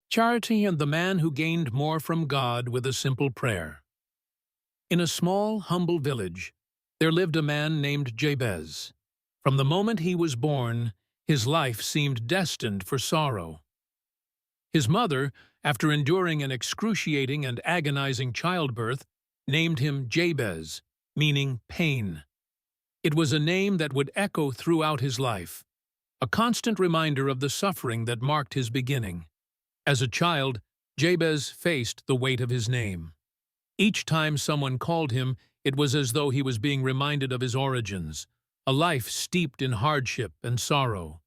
Charity and the man who gained more from God with a simple prayer. In a small, humble village, there lived a man named Jabez. From the moment he was born, his life seemed destined for sorrow. His mother, after enduring an excruciating and agonizing childbirth, named him Jabez, meaning pain. It was a name that would echo throughout his life, a constant reminder of the suffering that marked his beginning. As a child, Jabez faced the weight of his name. Each time someone called him, it was as though he was being reminded of his origins, a life steeped in hardship and sorrow.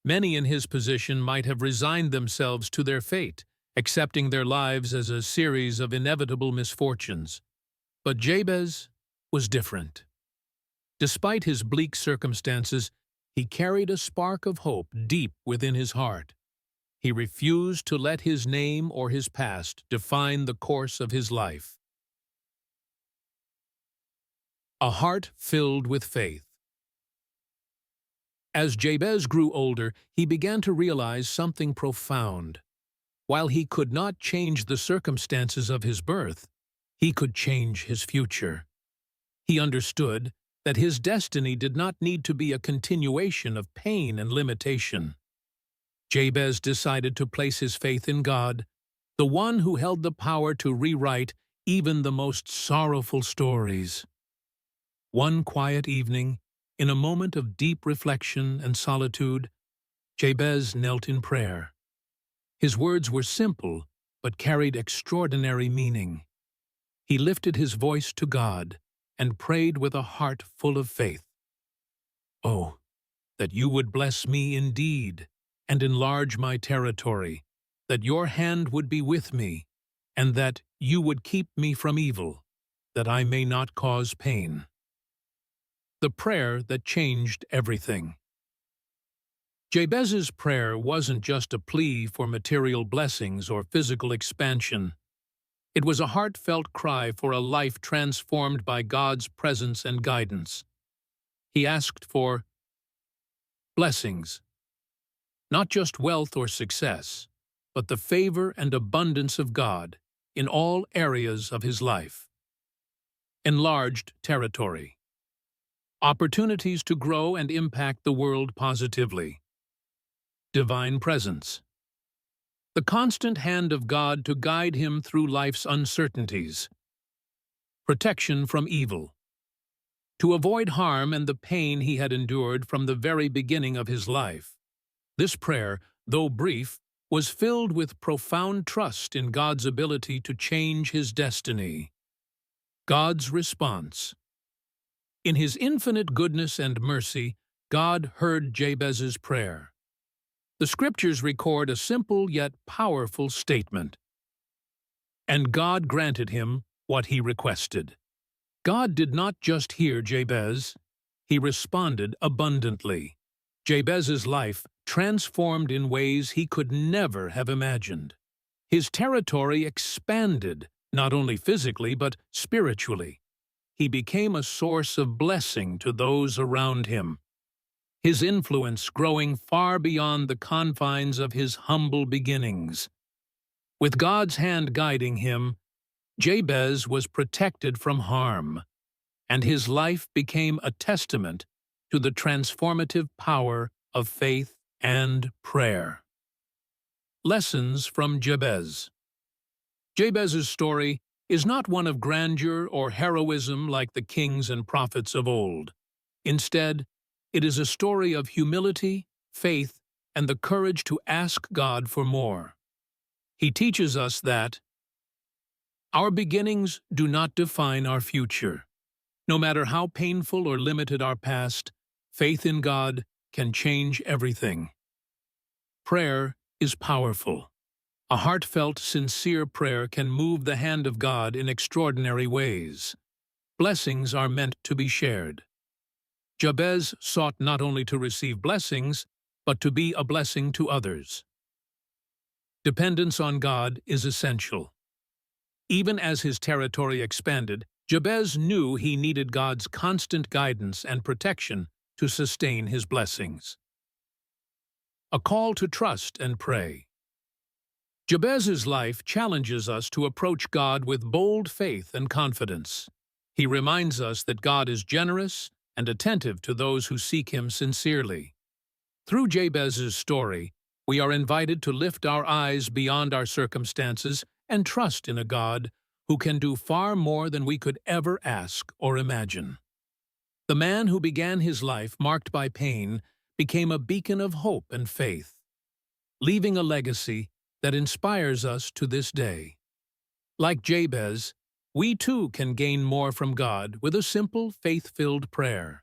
Many in his position might have resigned themselves to their fate, accepting their lives as a series of inevitable misfortunes. But Jabez was different. Despite his bleak circumstances, he carried a spark of hope deep within his heart. He refused to let his name or his past define the course of his life. A heart filled with faith. As Jabez grew older, he began to realize something profound. While he could not change the circumstances of his birth, he could change his future. He understood that his destiny did not need to be a continuation of pain and limitation. Jabez decided to place his faith in God, the one who held the power to rewrite even the most sorrowful stories. One quiet evening, in a moment of deep reflection and solitude, Jabez knelt in prayer. His words were simple, but carried extraordinary meaning. He lifted his voice to God and prayed with a heart full of faith. "Oh, that you would bless me indeed, and enlarge my territory, that your hand would be with me, and that you would keep me from evil, that I may not cause pain." The prayer that changed everything. Jabez's prayer wasn't just a plea for material blessings or physical expansion. It was a heartfelt cry for a life transformed by God's presence and guidance. He asked for blessings, not just wealth or success, but the favor and abundance of God in all areas of his life. Enlarged territory. Opportunities to grow and impact the world positively. Divine presence. The constant hand of God to guide him through life's uncertainties. Protection from evil. To avoid harm and the pain he had endured from the very beginning of his life. This prayer, though brief, was filled with profound trust in God's ability to change his destiny. God's response. In his infinite goodness and mercy, God heard Jabez's prayer. The scriptures record a simple yet powerful statement. And God granted him what he requested. God did not just hear Jabez, he responded abundantly. Jabez's life transformed in ways he could never have imagined. His territory expanded, not only physically but spiritually. He became a source of blessing to those around him, his influence growing far beyond the confines of his humble beginnings. With God's hand guiding him, Jabez was protected from harm, and his life became a testament to the transformative power of faith and prayer. Lessons from Jabez. Jabez's story is not one of grandeur or heroism like the kings and prophets of old. Instead, it is a story of humility, faith, and the courage to ask God for more. He teaches us that our beginnings do not define our future. No matter how painful or limited our past, faith in God can change everything. Prayer is powerful. A heartfelt, sincere prayer can move the hand of God in extraordinary ways. Blessings are meant to be shared. Jabez sought not only to receive blessings, but to be a blessing to others. Dependence on God is essential. Even as his territory expanded, Jabez knew he needed God's constant guidance and protection to sustain his blessings. A call to trust and pray. Jabez's life challenges us to approach God with bold faith and confidence. He reminds us that God is generous and attentive to those who seek Him sincerely. Through Jabez's story, we are invited to lift our eyes beyond our circumstances and trust in a God who can do far more than we could ever ask or imagine. The man who began his life marked by pain became a beacon of hope and faith, leaving a legacy that inspires us to this day. Like Jabez, we too can gain more from God with a simple, faith-filled prayer.